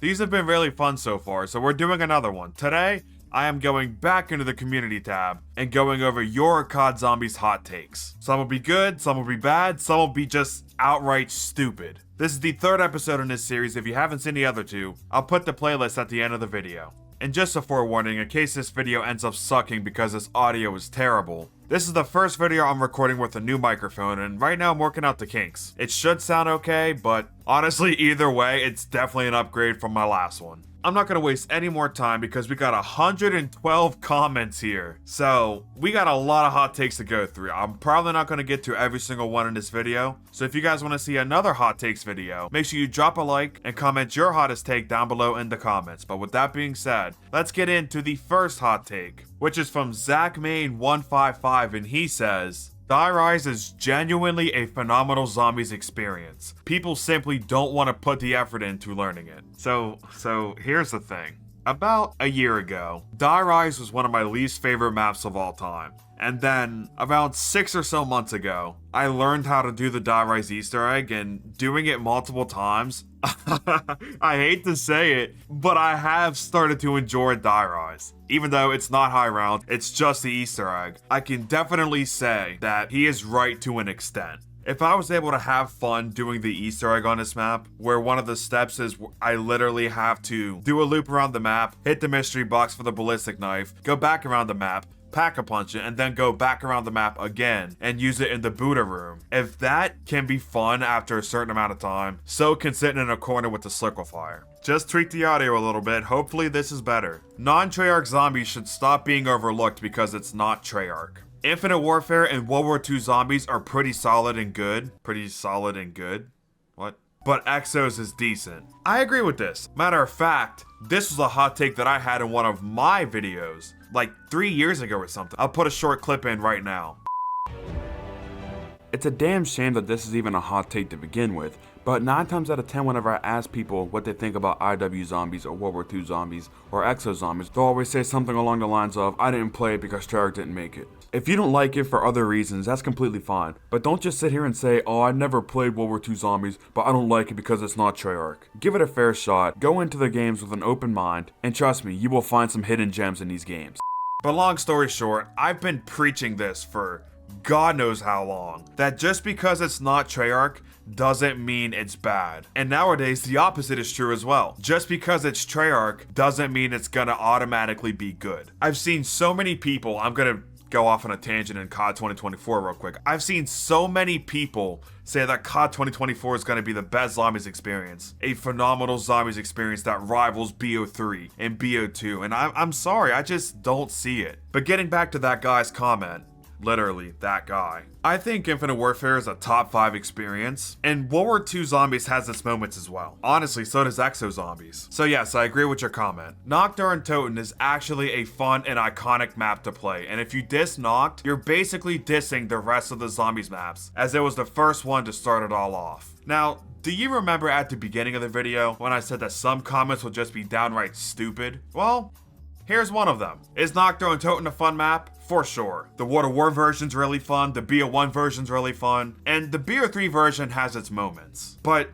These have been really fun so far, so we're doing another one. Today, I am going back into the community tab and going over your COD Zombies hot takes. Some will be good, some will be bad, some will be just outright stupid. This is the third episode in this series. If you haven't seen the other two, I'll put the playlist at the end of the video. And just a forewarning, in case this video ends up sucking because this audio is terrible, this is the first video I'm recording with a new microphone, and right now I'm working out the kinks. It should sound okay, but honestly, either way, it's definitely an upgrade from my last one. I'm not gonna waste any more time because we got 112 comments here. So we got a lot of hot takes to go through. I'm probably not gonna get to every single one in this video. So if you guys wanna see another hot takes video, make sure you drop a like and comment your hottest take down below in the comments. But with that being said, let's get into the first hot take, which is from ZachMain155, and he says, Die Rise is genuinely a phenomenal zombies experience. People simply don't want to put the effort into learning it. So here's the thing. About a year ago, Die Rise was one of my least favorite maps of all time. And then, about 6 or so months ago, I learned how to do the Die Rise Easter egg, and doing it multiple times, I hate to say it, but I have started to enjoy Die Rise. Even though it's not high round, it's just the Easter egg. I can definitely say that he is right to an extent. If I was able to have fun doing the Easter egg on this map, where one of the steps is I literally have to do a loop around the map, hit the mystery box for the ballistic knife, go back around the map, pack-a-punch it, and then go back around the map again and use it in the Buddha room. If that can be fun after a certain amount of time, so can sitting in a corner with the liquefier. Just tweak the audio a little bit, hopefully this is better. Non-Treyarch zombies should stop being overlooked because it's not Treyarch. Infinite Warfare and World War II zombies are pretty solid and good. What? But Exos is decent. I agree with this. Matter of fact, this was a hot take that I had in one of my videos, like 3 years ago or something. I'll put a short clip in right now. It's a damn shame that this is even a hot take to begin with, but 9 times out of 10 whenever I ask people what they think about IW zombies or World War II zombies or Exo zombies, they'll always say something along the lines of, I didn't play it because Treyarch didn't make it. If you don't like it for other reasons, that's completely fine, but don't just sit here and say, oh, I never played World War II zombies, but I don't like it because it's not Treyarch. Give it a fair shot, go into the games with an open mind, and trust me, you will find some hidden gems in these games. But long story short, I've been preaching this for God knows how long, that just because it's not Treyarch doesn't mean it's bad. And nowadays, the opposite is true as well. Just because it's Treyarch doesn't mean it's gonna automatically be good. I've seen so many people, I'm gonna go off on a tangent in COD 2024 real quick. I've seen so many people say that COD 2024 is going to be the best zombies experience. A phenomenal zombies experience that rivals BO3 and BO2. And I'm sorry, I just don't see it. But getting back to that guy's comment, literally, that guy. I think Infinite Warfare is a top 5 experience, and World War II Zombies has its moments as well. Honestly, so does Exo Zombies. So yes, I agree with your comment. Nacht or Untoten is actually a fun and iconic map to play, and if you diss Nacht, you're basically dissing the rest of the Zombies maps, as it was the first one to start it all off. Now, do you remember at the beginning of the video when I said that some comments would just be downright stupid? Well, here's one of them. Is Nacht or Untoten a fun map? For sure. The World of War version's really fun, the BO1 version's really fun, and the BO3 version has its moments. But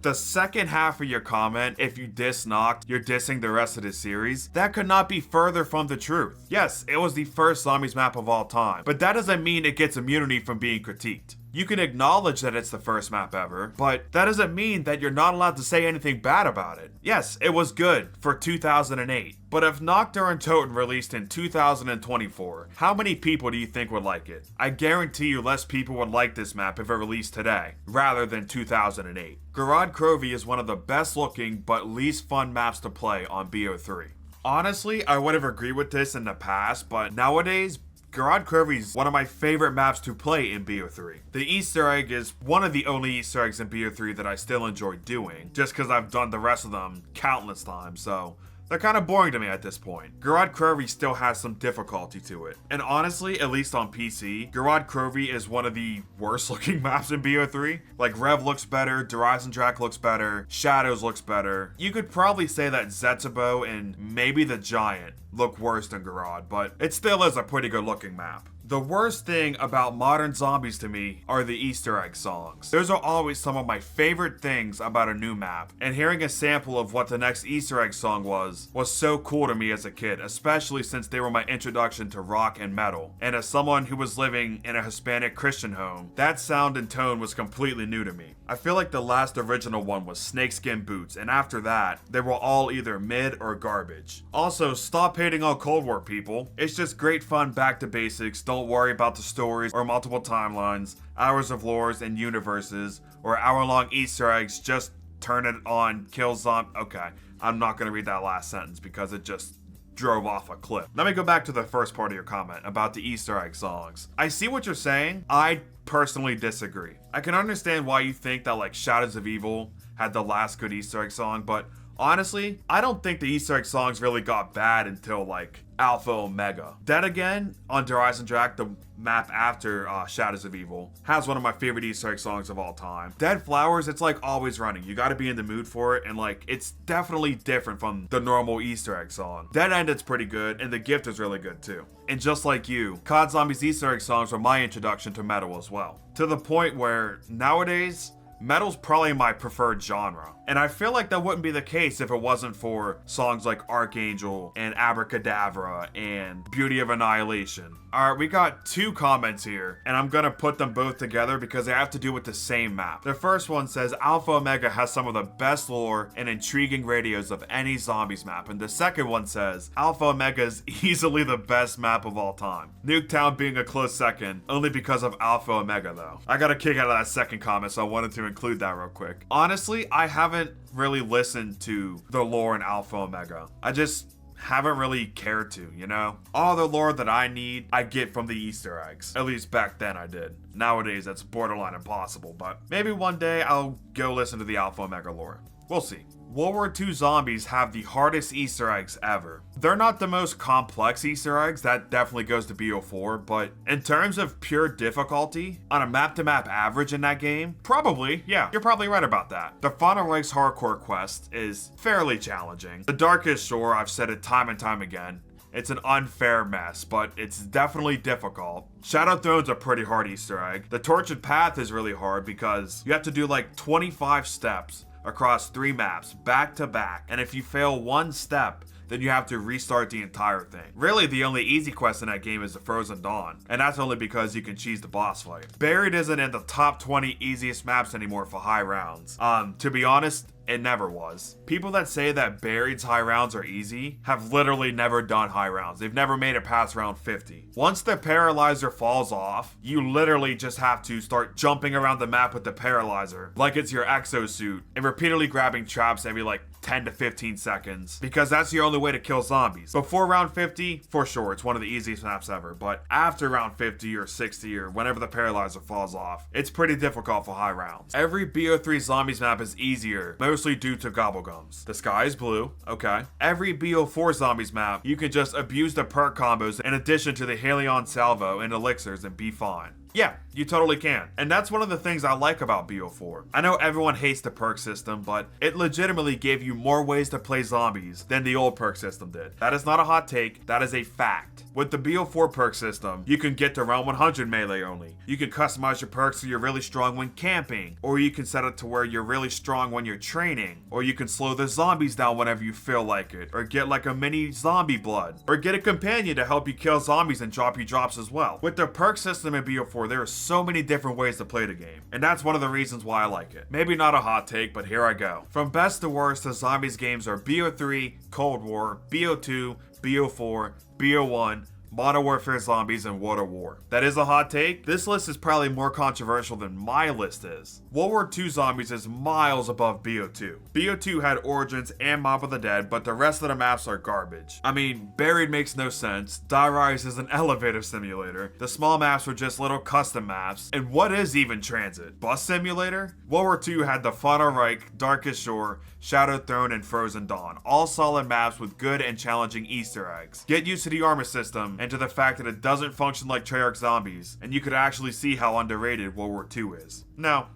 the second half of your comment, if you diss Nacht, you're dissing the rest of the series, that could not be further from the truth. Yes, it was the first zombies map of all time, but that doesn't mean it gets immunity from being critiqued. You can acknowledge that it's the first map ever, but that doesn't mean that you're not allowed to say anything bad about it. Yes, it was good for 2008, but if Nacht or Untoten released in 2024, how many people do you think would like it? I guarantee you less people would like this map if it released today, rather than 2008. Gorod Krovi is one of the best looking but least fun maps to play on BO3. Honestly, I would have agreed with this in the past, but nowadays, Gorod Krovi is one of my favorite maps to play in BO3. The Easter egg is one of the only Easter eggs in BO3 that I still enjoy doing, just because I've done the rest of them countless times, so they're kind of boring to me at this point. Gorod Krovi still has some difficulty to it. And honestly, at least on PC, Gorod Krovi is one of the worst looking maps in BO3. Like, Rev looks better, Eisendrache looks better, Shadows looks better. You could probably say that Zetsubo and maybe the Giant look worse than Gorod, but it still is a pretty good looking map. The worst thing about modern zombies to me are the Easter egg songs. Those are always some of my favorite things about a new map, and hearing a sample of what the next Easter egg song was so cool to me as a kid, especially since they were my introduction to rock and metal. And as someone who was living in a Hispanic Christian home, that sound and tone was completely new to me. I feel like the last original one was Snakeskin Boots, and after that, they were all either mid or garbage. Also, stop hating on Cold War, people. It's just great fun, back to basics. Don't worry about the stories or multiple timelines, hours of lores and universes, or hour-long Easter eggs. Just turn it on, kill zombie. Okay, I'm not gonna read that last sentence because it just drove off a cliff. Let me go back to the first part of your comment about the Easter egg songs. I see what you're saying. I personally disagree. I can understand why you think that like Shadows of Evil had the last good Easter egg song, but honestly, I don't think the Easter egg songs really got bad until like Alpha Omega. Then again, under Eisendrache, the map after Shadows of Evil, has one of my favorite Easter egg songs of all time. Dead Flowers, it's like always running. You gotta be in the mood for it, and like, it's definitely different from the normal Easter egg song. Dead End, it's pretty good, and The Gift is really good too. And just like you, COD Zombies Easter egg songs were my introduction to metal as well. To the point where, nowadays, metal's probably my preferred genre. And I feel like that wouldn't be the case if it wasn't for songs like Archangel and Abracadabra and Beauty of Annihilation. Alright, we got 2 comments here, and I'm gonna put them both together because they have to do with the same map. The first one says, Alpha Omega has some of the best lore and intriguing radios of any zombies map. And the second one says, Alpha Omega is easily the best map of all time. Nuketown being a close second, only because of Alpha Omega though. I got a kick out of that second comment, so I wanted to include that real quick. Honestly, I haven't really listened to the lore in Alpha Omega. I just haven't really cared to, you know? All the lore that I need, I get from the Easter eggs. At least back then I did. Nowadays, that's borderline impossible, but maybe one day I'll go listen to the Alpha Omega lore. We'll see. World War II zombies have the hardest Easter eggs ever. They're not the most complex Easter eggs, that definitely goes to BO4, but in terms of pure difficulty, on a map-to-map average in that game, probably, yeah, you're probably right about that. The Final Reich's hardcore quest is fairly challenging. The Darkest Shore, I've said it time and time again, it's an unfair mess, but it's definitely difficult. Shadow Throne's a pretty hard Easter egg. The Tortured Path is really hard because you have to do like 25 steps across 3 maps, back to back, and if you fail one step, then you have to restart the entire thing. Really, the only easy quest in that game is the Frozen Dawn, and that's only because you can cheese the boss fight. Buried isn't in the top 20 easiest maps anymore for high rounds. To be honest, it never was. People that say that Buried's high rounds are easy have literally never done high rounds. They've never made it past round 50. Once the paralyzer falls off, you literally just have to start jumping around the map with the paralyzer like it's your exosuit and repeatedly grabbing traps every like 10 to 15 seconds because that's the only way to kill zombies. Before round 50, for sure, it's one of the easiest maps ever, but after round 50 or 60 or whenever the paralyzer falls off, it's pretty difficult for high rounds. Every BO3 zombies map is easier, mostly due to gobblegums. The sky is blue, okay. Every BO4 zombies map, you can just abuse the perk combos in addition to the Helion Salvo and elixirs and be fine. Yeah, you totally can. And that's one of the things I like about BO4. I know everyone hates the perk system, but it legitimately gave you more ways to play zombies than the old perk system did. That is not a hot take, that is a fact. With the BO4 perk system, you can get to round 100 melee only. You can customize your perks so you're really strong when camping, or you can set it to where you're really strong when you're training, or you can slow the zombies down whenever you feel like it, or get like a mini zombie blood, or get a companion to help you kill zombies and drop you drops as well. With the perk system in BO4, there are so many different ways to play the game, and that's one of the reasons why I like it. Maybe not a hot take, but here I go. From best to worst, the zombies games are BO3, Cold War, BO2, BO4, BO1, Modern Warfare Zombies, and World at War. That is a hot take. This list is probably more controversial than my list is. World War II Zombies is miles above BO2. BO2 had Origins and Mob of the Dead, but the rest of the maps are garbage. I mean, Buried makes no sense. Die Rise is an elevator simulator. The small maps were just little custom maps. And what is even Transit? Bus Simulator? World War II had the Final Reich, Darkest Shore, Shadow Throne, and Frozen Dawn. All solid maps with good and challenging Easter eggs. Get used to the armor system and to the fact that it doesn't function like Treyarch Zombies, and you could actually see how underrated World War II is. No.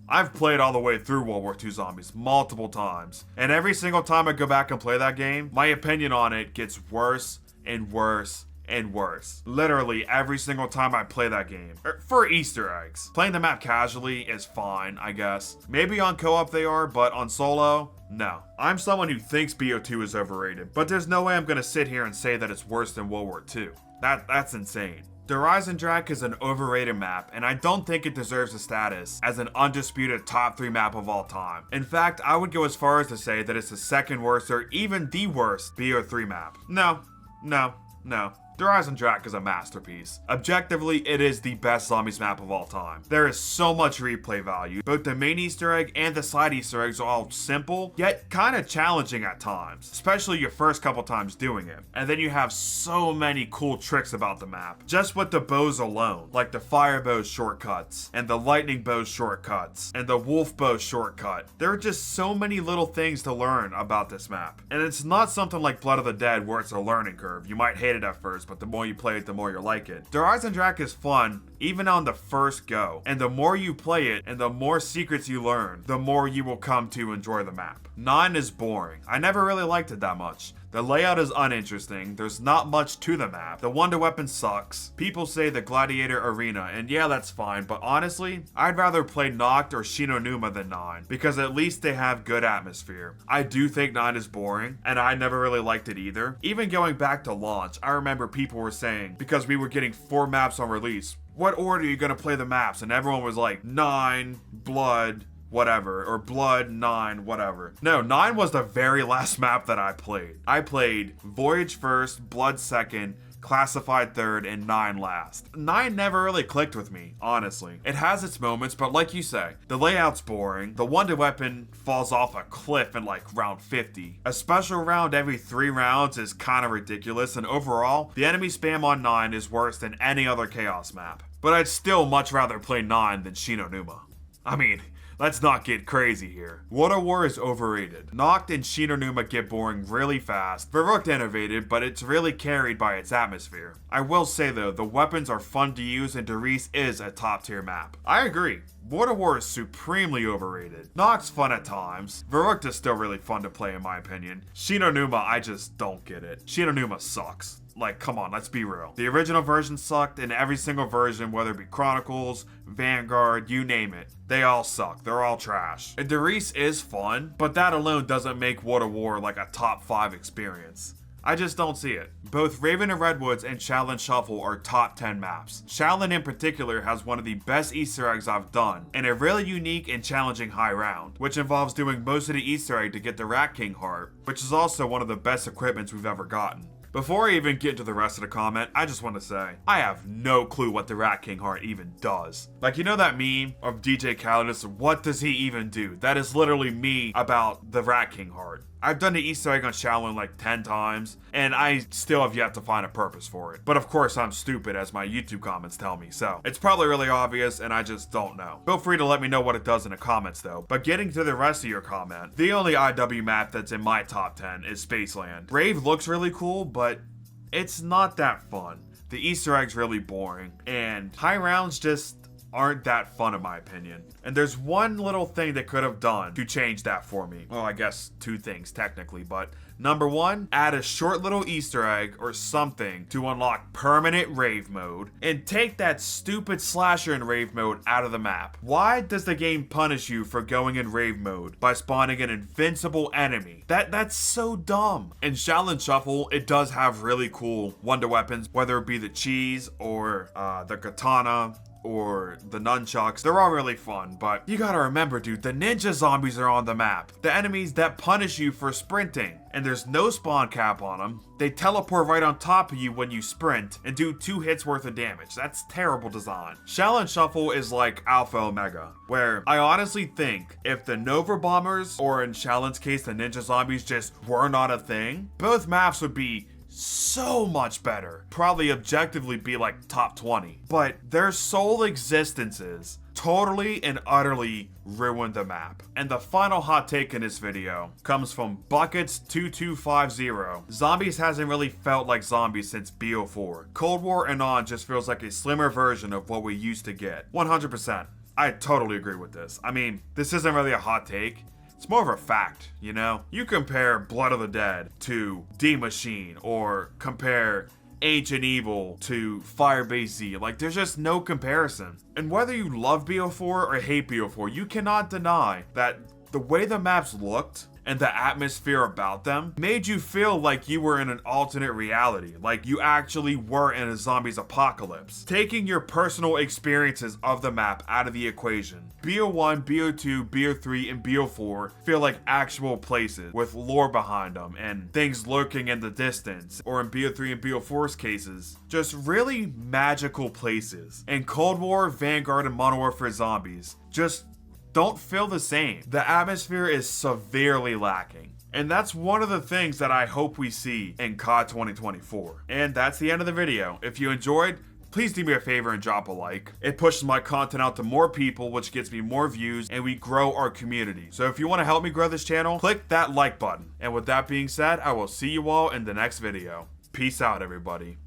I've played all the way through World War II Zombies multiple times, and every single time I go back and play that game, my opinion on it gets worse and worse and worse. Literally every single time I play that game. For Easter eggs. Playing the map casually is fine, I guess. Maybe on co-op they are, but on solo, no. I'm someone who thinks BO2 is overrated, but there's no way I'm gonna sit here and say that it's worse than World War II. That's insane. The Eisendrache is an overrated map, and I don't think it deserves a status as an undisputed top 3 map of all time. In fact, I would go as far as to say that it's the second worst or even the worst BO3 map. No. The Eisendrache is a masterpiece. Objectively, it is the best zombies map of all time. There is so much replay value. Both the main Easter egg and the side Easter eggs are all simple, yet kind of challenging at times, especially your first couple times doing it. And then you have so many cool tricks about the map, just with the bows alone, like the fire bow shortcuts, and the lightning bow shortcuts, and the wolf bow shortcut. There are just so many little things to learn about this map. And it's not something like Blood of the Dead where it's a learning curve. You might hate it at first, but the more you play it, the more you like it. The Eisendrache is fun, even on the first go, and the more you play it and the more secrets you learn, the more you will come to enjoy the map. 9 is boring. I never really liked it that much. The layout is uninteresting, there's not much to the map, the wonder weapon sucks, people say the gladiator arena, and yeah, that's fine, but honestly, I'd rather play Nacht or Shinonuma than 9, because at least they have good atmosphere. I do think 9 is boring, and I never really liked it either. Even going back to launch, I remember people were saying, because we were getting 4 maps on release, what order are you gonna play the maps? And everyone was like, 9, Blood, whatever, or Blood, 9, whatever. No, 9 was the very last map that I played. I played Voyage first, Blood second, Classified third, and 9 last. 9 never really clicked with me, honestly. It has its moments, but like you say, the layout's boring, the wonder weapon falls off a cliff in like round 50. A special round every 3 rounds is kind of ridiculous, and overall, the enemy spam on 9 is worse than any other Chaos map. But I'd still much rather play 9 than Shinonuma. I mean, let's not get crazy here. Water War is overrated. Nacht and Shinonuma get boring really fast. Verrückt innovated, but it's really carried by its atmosphere. I will say though, the weapons are fun to use and Derice is a top tier map. I agree. Water War is supremely overrated. Nacht's fun at times. Verrückt is still really fun to play in my opinion. Shinonuma, I just don't get it. Shinonuma sucks. Like, come on, let's be real. The original version sucked, and every single version, whether it be Chronicles, Vanguard, you name it, they all suck. They're all trash. And Derice is fun, but that alone doesn't make Water War like a top 5 experience. I just don't see it. Both Raven and Redwoods and Shaolin Shuffle are top 10 maps. Shaolin in particular has one of the best Easter eggs I've done, and a really unique and challenging high round, which involves doing most of the Easter egg to get the Rat King heart, which is also one of the best equipments we've ever gotten. Before I even get into the rest of the comment, I just want to say, I have no clue what the Rat King heart even does. Like, you know that meme of DJ Khaled, what does he even do? That is literally me about the Rat King heart. I've done the Easter egg on Shaolin like 10 times, and I still have yet to find a purpose for it. But of course I'm stupid, as my YouTube comments tell me, so it's probably really obvious and I just don't know. Feel free to let me know what it does in the comments though. But getting to the rest of your comment, the only IW map that's in my top 10 is Spaceland. Brave looks really cool, but it's not that fun. The Easter egg's really boring, and high rounds just aren't that fun in my opinion. And there's one little thing they could have done to change that for me. Well, I guess 2 things technically, but number 1, add a short little Easter egg or something to unlock permanent rave mode, and take that stupid slasher in rave mode out of the map. Why does the game punish you for going in rave mode by spawning an invincible enemy? That's so dumb. In Shaolin Shuffle, it does have really cool wonder weapons, whether it be the cheese or the katana or the nunchucks. They're all really fun, but you gotta remember, dude, the ninja zombies are on the map. The enemies that punish you for sprinting, and there's no spawn cap on them. They teleport right on top of you when you sprint and do 2 hits worth of damage. That's terrible design. Shaolin Shuffle is like Alpha Omega, where I honestly think if the Nova Bombers, or in Shaolin's case, the ninja zombies, just were not a thing, both maps would be so much better. Probably objectively be like top 20. But their sole existences totally and utterly ruined the map. And the final hot take in this video comes from Buckets2250. Zombies hasn't really felt like zombies since BO4. Cold War and on just feels like a slimmer version of what we used to get. 100%. I totally agree with this. I mean, this isn't really a hot take. It's more of a fact, you know? You compare Blood of the Dead to D Machine, or compare Ancient Evil to Firebase Z. Like, there's just no comparison. And whether you love BO4 or hate BO4, you cannot deny that the way the maps looked and the atmosphere about them made you feel like you were in an alternate reality, like you actually were in a zombies apocalypse. Taking your personal experiences of the map out of the equation, BO1, BO2, BO3, and BO4 feel like actual places with lore behind them and things lurking in the distance, or in BO3 and BO4's cases, just really magical places. And Cold War, Vanguard, and Modern Warfare Zombies just don't feel the same. The atmosphere is severely lacking. And that's one of the things that I hope we see in COD 2024. And that's the end of the video. If you enjoyed, please do me a favor and drop a like. It pushes my content out to more people, which gets me more views, and we grow our community. So if you want to help me grow this channel, click that like button. And with that being said, I will see you all in the next video. Peace out, everybody.